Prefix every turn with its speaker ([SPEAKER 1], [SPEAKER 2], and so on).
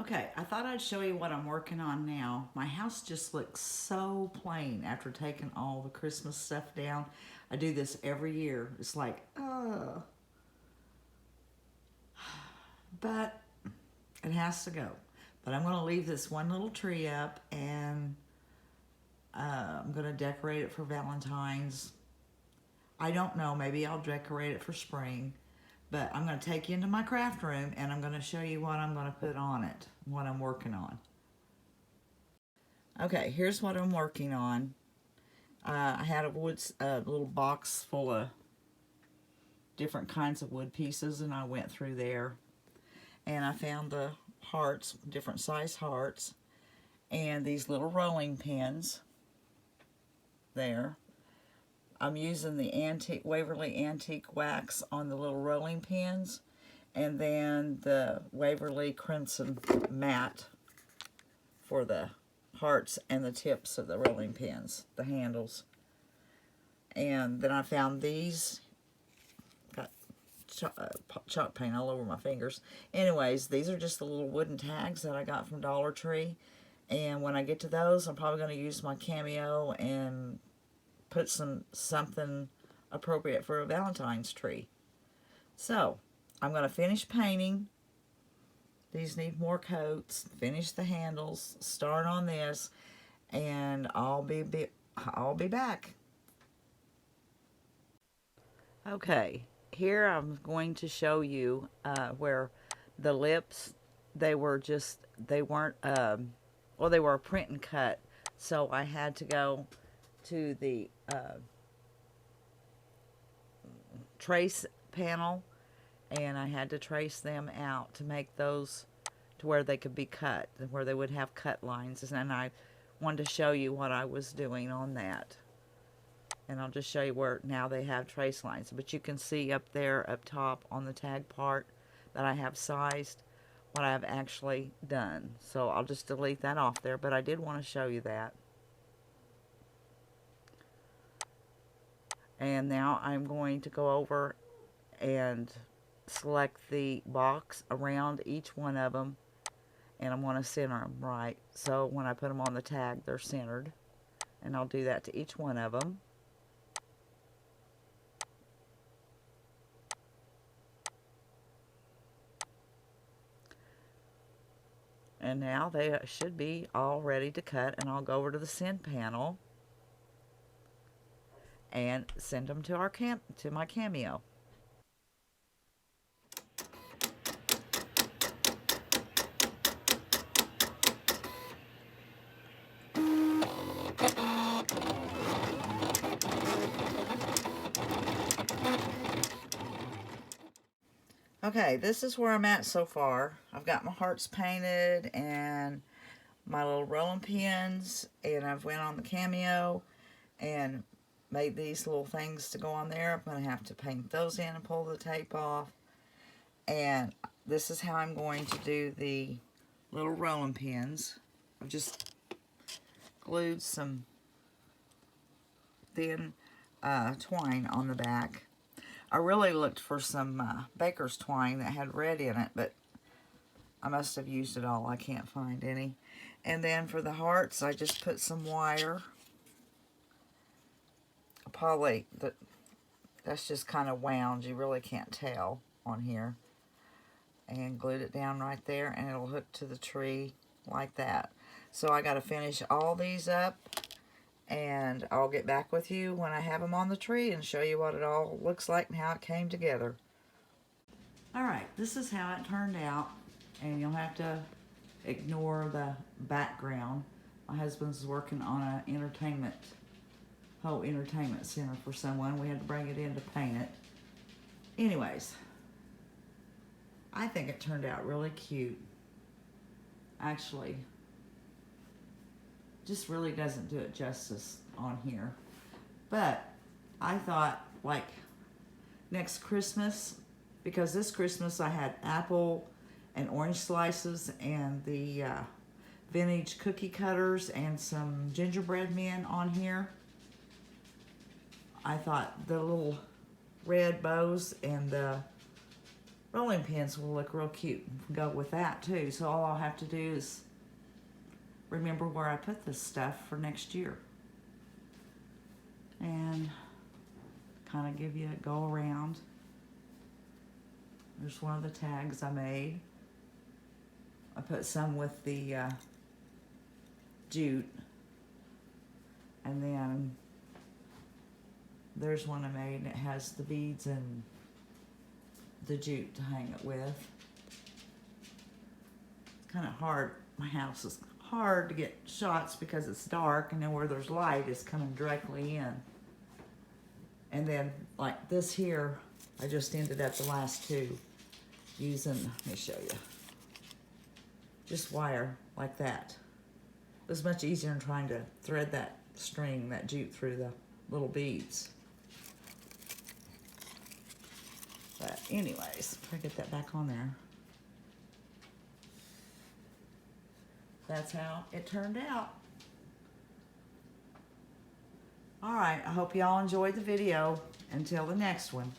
[SPEAKER 1] Okay, I thought I'd show you what I'm working on now. My house just looks so plain after taking all the Christmas stuff down. I do this every year. It's like, but it has to go. But I'm going to leave this one little tree up, and I'm going to decorate it for Valentine's. I don't know, maybe I'll decorate it for spring. But I'm going to take you into my craft room, and I'm going to show you what I'm going to put on it, what I'm working on. Okay, here's what I'm working on. I had a little box full of different kinds of wood pieces, and I went through there. And I found the hearts, different size hearts, and these little rolling pins there. I'm using the Waverly Antique Wax on the little rolling pins, and then the Waverly Crimson Matte for the hearts and the tips of the rolling pins, the handles. And then I found these, got chalk paint all over my fingers. Anyways, these are just the little wooden tags that I got from Dollar Tree. And when I get to those, I'm probably going to use my Cameo and put something appropriate for a Valentine's tree. So, I'm going to finish painting. These need more coats. Finish the handles. Start on this, and I'll be back. Okay, here I'm going to show you where the lips, they weren't, well, they were a print and cut, so I had to go to the trace panel, and I had to trace them out to make those to where they could be cut, where they would have cut lines. And I wanted to show you what I was doing on that. And I'll just show you where now they have trace lines. But you can see up there, up top on the tag part, that I have sized what I have actually done. So I'll just delete that off there, but I did want to show you that. And now I'm going to go over and select the box around each one of them, and I'm going to center them right. So when I put them on the tag, they're centered. And I'll do that to each one of them. And now they should be all ready to cut, and I'll go over to the send panel and send them to my Cameo. Okay, this is where I'm at so far. I've got my hearts painted and my little rolling pins, and I've went on the Cameo and made these little things to go on there. I'm going to have to paint those in and pull the tape off. And this is how I'm going to do the little rolling pins. I've just glued some thin twine on the back. I really looked for some baker's twine that had red in it, but I must have used it all. I can't find any. And then for the hearts, I just put some wire. Poly, that's just kind of wound. You really can't tell on here. And glued it down right there, and it'll hook to the tree like that. So I got to finish all these up, and I'll get back with you when I have them on the tree and show you what it all looks like and how it came together. Alright, this is how it turned out, and you'll have to ignore the background. My husband's working on a whole entertainment center for someone. We had to bring it in to paint it. Anyways, I think it turned out really cute. Actually, just really doesn't do it justice on here. But I thought, like, next Christmas, because this Christmas I had apple and orange slices and the vintage cookie cutters and some gingerbread men on here. I thought the little red bows and the rolling pins will look real cute. Go with that too. So all I'll have to do is remember where I put this stuff for next year. And kind of give you a go around. There's one of the tags I made. I put some with the jute. And then there's one I made and it has the beads and the jute to hang it with. It's kind of hard. My house is hard to get shots because it's dark, and then where there's light is coming directly in. And then like this here, I just ended up the last two using, let me show you, just wire like that. It was much easier than trying to thread that string, that jute through the little beads. But anyways, try to get that back on there. That's how it turned out. All right, I hope y'all enjoyed the video. Until the next one.